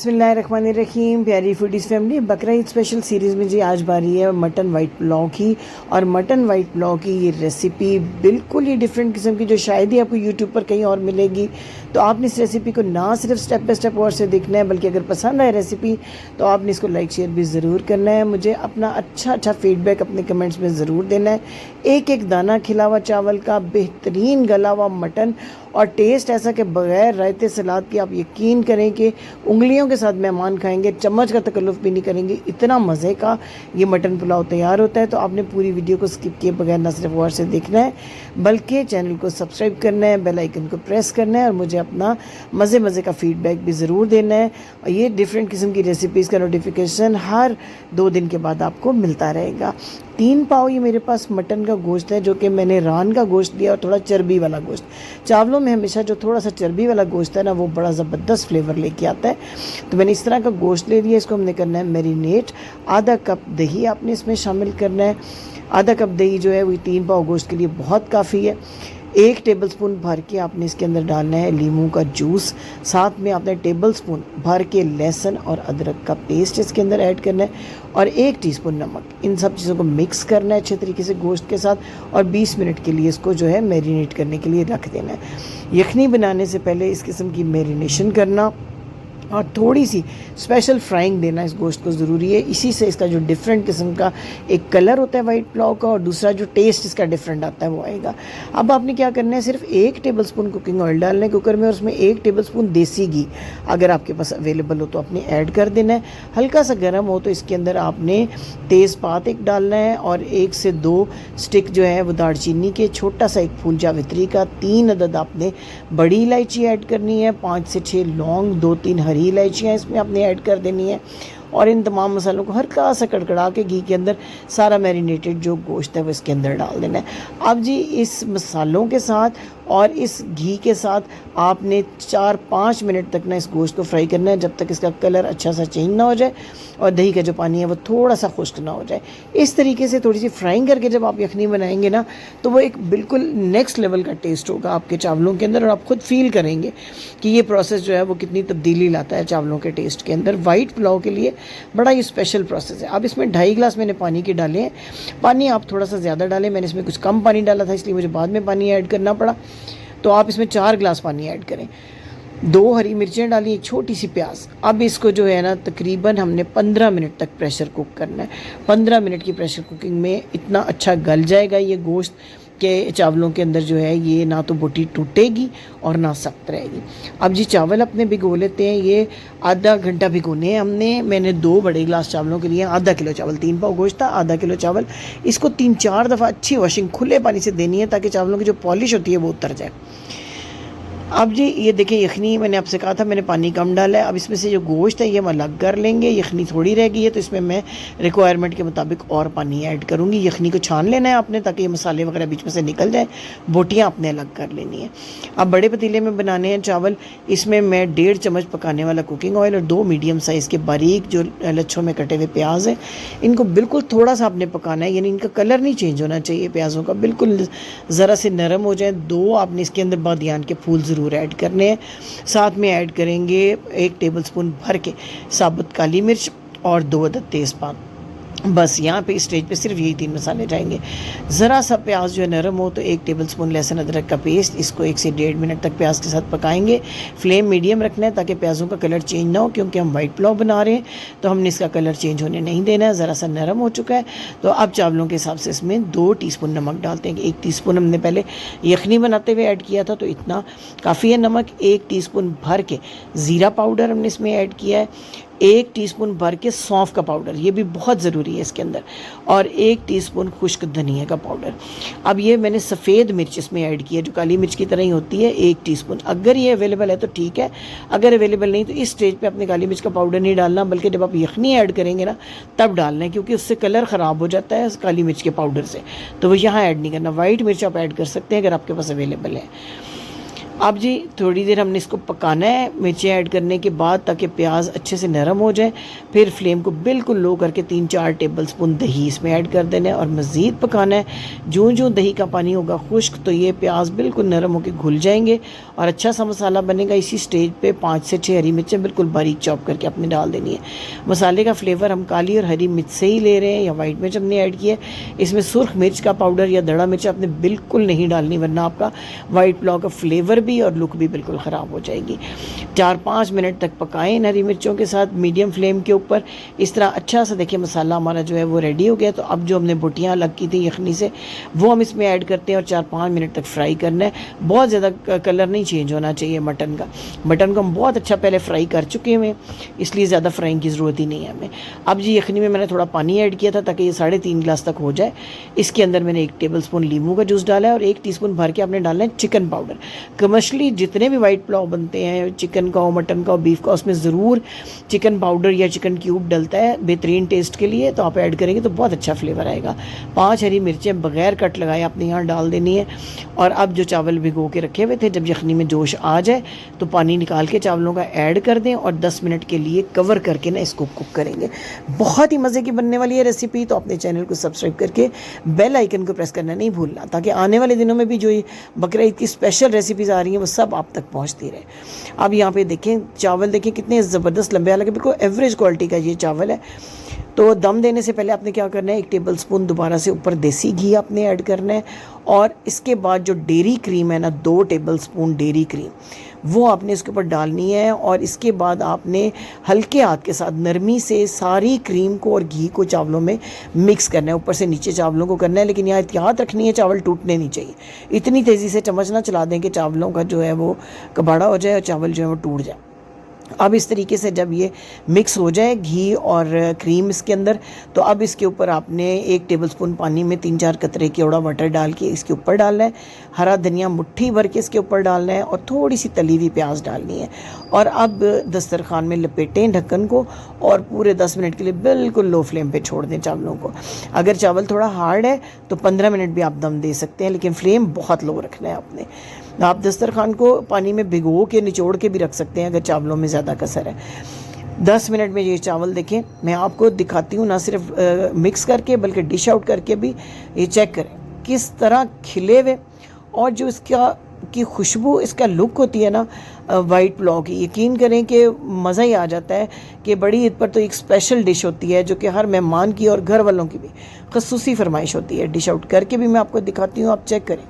बिस्मिल्लाहिर्रहमानिर्रहीम। प्यारी foodies family, बकरा ईद स्पेशल सीरीज़ में जी आज बारी है मटन वाइट पुलाव की। और मटन वाइट पुलाव की ये रेसिपी बिल्कुल ही डिफरेंट किस्म की, जो शायद ही आपको यूट्यूब पर कहीं और मिलेगी। तो आपने इस रेसिपी को ना सिर्फ स्टेप बाय स्टेप और से देखना है, बल्कि अगर पसंद आए रेसिपी तो आपने इसको लाइक शेयर भी ज़रूर करना है। मुझे अपना अच्छा फीडबैक अपने कमेंट्स में ज़रूर देना है। एक एक दाना खिला हुआ चावल का, बेहतरीन गला हुआ मटन, और टेस्ट ऐसा कि बग़ैर रायते सलाद की आप यकीन करें कि उंगलियों के साथ मेहमान खाएंगे, चम्मच का तकल्लुफ़ भी नहीं करेंगे। इतना मज़े का ये मटन पुलाव तैयार होता है। तो आपने पूरी वीडियो को स्किप किए बगैर ना सिर्फ गौर से देखना है, बल्कि चैनल को सब्सक्राइब करना है, बेल आइकन को प्रेस करना है, और मुझे अपना मज़े का फ़ीडबैक भी ज़रूर देना है। और ये डिफरेंट किस्म की रेसिपीज़ का नोटिफिकेशन हर 2 दिन के बाद आपको मिलता रहेगा। 3 पाव ये मेरे पास मटन का गोश्त है, जो कि मैंने रान का गोश्त लिया और थोड़ा चर्बी वाला गोश्त। चावलों में हमेशा जो थोड़ा सा चर्बी वाला गोश्त है ना, वो बड़ा ज़बरदस्त फ्लेवर लेके आता है। तो मैंने इस तरह का गोश्त ले लिया। इसको हमने करना है मैरिनेट। आधा कप दही आपने इसमें शामिल करना है। आधा कप दही जो है वो 3 पाव गोश्त के लिए बहुत काफ़ी है। 1 टेबलस्पून भर के आपने इसके अंदर डालना है लीमू का जूस। साथ में आपने टेबलस्पून भर के लहसुन और अदरक का पेस्ट इसके अंदर ऐड करना है, और 1 टीस्पून नमक। इन सब चीज़ों को मिक्स करना है अच्छे तरीके से गोश्त के साथ, और 20 मिनट के लिए इसको जो है मैरिनेट करने के लिए रख देना है। यखनी बनाने से पहले इस किस्म की मैरिनेशन करना और थोड़ी सी स्पेशल फ्राइंग देना इस गोश्त को ज़रूरी है। इसी से इसका जो डिफरेंट किस्म का एक कलर होता है वाइट पुलाव का, और दूसरा जो टेस्ट इसका डिफरेंट आता है वो आएगा। अब आपने क्या करना है, सिर्फ 1 टेबलस्पून कुकिंग ऑयल डालना है कुकर में, और उसमें 1 टेबलस्पून देसी घी अगर आपके पास अवेलेबल हो तो आपने ऐड कर देना है। हल्का सा गर्म हो तो इसके अंदर आपने तेज़पात एक डालना है, और 1 से 2 स्टिक जो है वो दालचीनी के, छोटा सा एक फूल जावित्री का, 3 अदद आपने बड़ी इलायची ऐड करनी है, 5 से 6 लौंग, 2-3 हरी इलायचियाँ इसमें आपने ऐड कर देनी है। और इन तमाम मसालों को हल्का सा कड़कड़ा के घी के अंदर सारा मैरिनेटेड जो गोश्त है वो इसके अंदर डाल देना है। अब जी इस मसालों के साथ और इस घी के साथ आपने 4-5 मिनट तक ना इस गोश्त को फ्राई करना है, जब तक इसका कलर अच्छा सा चेंज ना हो जाए और दही का जो पानी है वो थोड़ा सा खुश्क ना हो जाए। इस तरीके से थोड़ी सी फ्राइंग करके जब आप यखनी बनाएंगे ना, तो वो एक बिल्कुल नेक्स्ट लेवल का टेस्ट होगा आपके चावलों के अंदर, और आप खुद फील करेंगे कि ये प्रोसेस जो है वो कितनी तब्दीली लाता है चावलों के टेस्ट के अंदर। वाइट पुलाव के लिए बड़ा ही स्पेशल प्रोसेस है। अब इसमें 2.5 गिलास मैंने पानी के डाले हैं। पानी आप थोड़ा सा ज़्यादा डालें, मैंने इसमें कुछ कम पानी डाला था इसलिए मुझे बाद में पानी ऐड करना पड़ा। तो आप इसमें 4 गिलास पानी ऐड करें। 2 हरी मिर्चें डाली, एक छोटी सी प्याज। अब इसको जो है ना तकरीबन हमने 15 मिनट तक प्रेशर कुक करना है। 15 मिनट की प्रेशर कुकिंग में इतना अच्छा गल जाएगा ये गोश्त के चावलों के अंदर जो है ये ना तो बोटी टूटेगी और ना सख्त रहेगी। अब जी चावल अपने भिगो लेते हैं। ये आधा घंटा भिगोने हैं हमने। मैंने 2 बड़े गिलास चावलों के लिए आधा किलो चावल, 3 पाव गोश्त था, आधा किलो चावल। इसको 3-4 दफ़ा अच्छी वॉशिंग खुले पानी से देनी है, ताकि चावलों की जो पॉलिश होती है वो उतर जाए। अब जी ये देखिए यखनी मैंने आपसे कहा था मैंने पानी कम डाला है। अब इसमें से जो गोश्त है ये हम अलग कर लेंगे। यखनी थोड़ी रह गई है तो इसमें मैं रिक्वायरमेंट के मुताबिक और पानी ऐड करूँगी। यखनी को छान लेना है आपने, ताकि ये मसाले वगैरह बीच में से निकल जाए। बोटियाँ आपने अलग कर लेनी है। अब बड़े पतीले में बनाने हैं चावल। इसमें मैं 1.5 चम्मच पकाने वाला कुकिंग ऑयल और 2 मीडियम साइज़ के बारीक जो लच्छों में कटे हुए प्याज हैं, इनको बिल्कुल थोड़ा सा आपने पकाना है, यानी इनका कलर नहीं चेंज होना चाहिए प्याज़ों का, बिल्कुल ज़रा से नरम हो जाए। 2 आपने इसके अंदर बादियान के फूल ज़रूर ऐड करने हैं। साथ में ऐड करेंगे 1 टेबलस्पून भर के साबुत काली मिर्च और 2 अदद तेज़पात। बस यहाँ पे स्टेज पे सिर्फ यही 3 मसाले जाएंगे। ज़रा सा प्याज जो है नरम हो तो 1 टेबलस्पून लहसुन अदरक का पेस्ट, इसको 1 से 1.5 मिनट तक प्याज के साथ पकाएंगे। फ्लेम मीडियम रखना है ताकि प्याज़ों का कलर चेंज ना हो, क्योंकि हम वाइट पुलाव बना रहे हैं तो हमने इसका कलर चेंज होने नहीं देना है। ज़रा सा नरम हो चुका है तो अब चावलों के हिसाब से इसमें 2 टीस्पून नमक डालते हैं। 1 टीस्पून हमने पहले यखनी बनाते हुए ऐड किया था तो इतना काफ़ी है नमक। 1 टीस्पून भर के ज़ीरा पाउडर हमने इसमें ऐड किया है। 1 टीस्पून भर के सौंफ का पाउडर, ये भी बहुत ज़रूरी है इसके अंदर, और 1 टीस्पून खुश्क धनिया का पाउडर। अब ये मैंने सफ़ेद मिर्च इसमें ऐड की है, जो काली मिर्च की तरह ही होती है, 1 टीस्पून। अगर ये अवेलेबल है तो ठीक है, अगर अवेलेबल नहीं तो इस स्टेज पे अपने काली मिर्च का पाउडर नहीं डालना, बल्कि जब आप यखनी ऐड करेंगे ना तब डालना है, क्योंकि उससे कलर ख़राब हो जाता है काली मिर्च के पाउडर से, तो वो यहाँ ऐड नहीं करना। वाइट मिर्च आप ऐड कर सकते हैं अगर आपके पास अवेलेबल है। अब जी थोड़ी देर हमने इसको पकाना है मिर्चें ऐड करने के बाद, ताकि प्याज अच्छे से नरम हो जाए। फिर फ्लेम को बिल्कुल लो करके 3-4 टेबलस्पून दही इसमें ऐड कर देना है और मज़ीद पकाना है। जो दही का पानी होगा खुश्क, तो ये प्याज बिल्कुल नरम होकर घुल जाएंगे और अच्छा सा मसाला बनेगा। इसी स्टेज पे 5 से 6 हरी मिर्चें बिल्कुल बारीक चॉप करके आपने डाल देनी है। मसाले का फ्लेवर हम काली और हरी मिर्च से ही ले रहे हैं या वाइट मिर्च हमने ऐड किया है। इसमें सुर्ख मिर्च का पाउडर या दड़ा मिर्च आपने बिल्कुल नहीं डालनी, वरना आपका वाइट पुलाव का फ्लेवर भी और लुक भी बिल्कुल ख़राब हो जाएगी। 4-5 मिनट तक पकाएं इन हरी मिर्चों के साथ मीडियम फ्लेम के ऊपर। इस तरह अच्छा सा देखिए मसाला हमारा जो है वो रेडी हो गया। तो अब जो हमने बोटियाँ अलग की थी यखनी से, वो हम इसमें ऐड करते हैं और 4-5 मिनट तक फ्राई करना है। बहुत ज़्यादा कलर नहीं चेंज होना चाहिए मटन का। मटन को हम बहुत अच्छा पहले फ्राई कर चुके हैं, इसलिए ज़्यादा फ्राइंग की ज़रूरत ही नहीं है हमें। अब जी यखनी में मैंने थोड़ा पानी ऐड किया था ताकि ये 3.5 गिलास तक हो जाए। इसके अंदर मैंने 1 टेबलस्पून नींबू का जूस डाला है और 1 टीस्पून भर के आपने डालना है चिकन पाउडर। कमर्शियली जितने भी वाइट पुलाव बनते हैं, चिकन का हो, मटन का हो, बीफ का, उसमें ज़रूर चिकन पाउडर या चिकन क्यूब डलता है बेहतरीन टेस्ट के लिए। तो आप ऐड करेंगे तो बहुत अच्छा फ्लेवर आएगा। 5 हरी मिर्चें बगैर कट लगाए आपने यहाँ डाल देनी है। और अब जो चावल भिगो के रखे हुए थे, जब यखनी में जोश आ जाए तो पानी निकाल के चावलों का ऐड कर दें और 10 मिनट के लिए कवर करके ना इसको कुक करेंगे। बहुत ही मज़े की बनने वाली है रेसिपी। तो अपने चैनल को सब्सक्राइब करके बेल आइकन को प्रेस करना नहीं भूलना, ताकि आने वाले दिनों में भी जो बकरा ईद की स्पेशल रेसिपीज़ आ रही हैं वो सब आप तक पहुंचती रहे। अब यहाँ पे देखें चावल, देखें कितने ज़बरदस्त लंबे, हालांकि बिल्कुल एवरेज क्वालिटी का ये चावल है। तो दम देने से पहले आपने क्या करना है, 1 टेबलस्पून दोबारा से ऊपर देसी घी आपने ऐड करना है। और इसके बाद जो डेयरी क्रीम है ना, 2 टेबलस्पून डेयरी क्रीम, वो आपने इसके ऊपर डालनी है। और इसके बाद आपने हल्के हाथ के साथ नरमी से सारी क्रीम को और घी को चावलों में मिक्स करना है, ऊपर से नीचे चावलों को करना है। लेकिन यहाँ एहतियात रखनी है, चावल टूटने नहीं चाहिए। इतनी तेज़ी से चम्मच ना चला दें कि चावलों का जो है वो कबाड़ा हो जाए और चावल जो है वो टूट जाए। अब इस तरीके से जब ये मिक्स हो जाए घी और क्रीम इसके अंदर, तो अब इसके ऊपर आपने 1 टेबलस्पून पानी में 3-4 कतरे केवड़ा मटर डाल के इसके ऊपर डालना है। हरा धनिया मुट्ठी भर के इसके ऊपर डालना है और थोड़ी सी तली हुई प्याज डालनी है। और अब दस्तरखान में लपेटें ढक्कन को और पूरे 10 मिनट के लिए बिल्कुल लो फ्लेम पे छोड़ दें चावलों को। अगर चावल थोड़ा हार्ड है तो 15 मिनट भी आप दम दे सकते हैं, लेकिन फ्लेम बहुत लो रखना है आपने। आप दस्तरखान को पानी में भिगो के निचोड़ के भी रख सकते हैं अगर चावलों में ज़्यादा कसर है। 10 मिनट में ये चावल देखें, मैं आपको दिखाती हूँ, ना सिर्फ मिक्स करके बल्कि डिश आउट करके भी। ये चेक करें किस तरह खिले हुए, और जो इसका की खुशबू, इसका लुक होती है ना वाइट पुलाव की, यकीन करें कि मज़ा ही आ जाता है। कि बड़ी ईद पर तो एक स्पेशल डिश होती है जो कि हर मेहमान की और घर वालों की भी खसूसी फरमाइश होती है। डिश आउट करके भी मैं आपको दिखाती हूँ, आप चेक करें।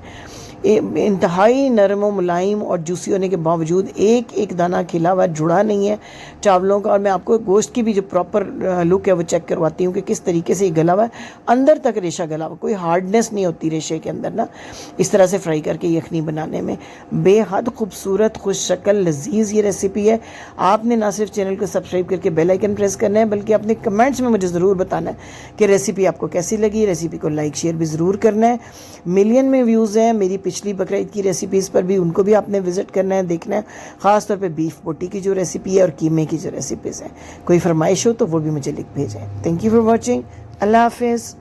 इंतहाई नरम और मुलायम और जूसी होने के बावजूद एक एक दाना खिला हुआ जुड़ा नहीं है चावलों का। और मैं आपको गोश्त की भी जो प्रॉपर लुक है वो चेक करवाती हूँ कि किस तरीके से ये गला हुआ है, अंदर तक रेशा गला हुआ, कोई हार्डनेस नहीं होती रेशे के अंदर ना। इस तरह से फ्राई करके यखनी बनाने में बेहद खूबसूरत, खुश शक्ल, लजीज ये रेसिपी है। आपने ना सिर्फ चैनल को सब्सक्राइब करके बेल आइकन प्रेस करना है, बल्कि अपने कमेंट्स में मुझे ज़रूर बताना है कि रेसिपी आपको कैसी लगी। रेसिपी को लाइक शेयर भी ज़रूर करना है। मिलियन में व्यूज़ हैं मेरी पिछली बकरा ईद की रेसिपीज़ पर भी, उनको भी आपने विजिट करना है, देखना है। ख़ास तौर पे बीफ बोटी की जो रेसिपी है और कीमे की जो रेसिपीज़ हैं, कोई फरमाइश हो तो वो भी मुझे लिख भेजें। Thank you for watching. अल्लाह हाफिज़।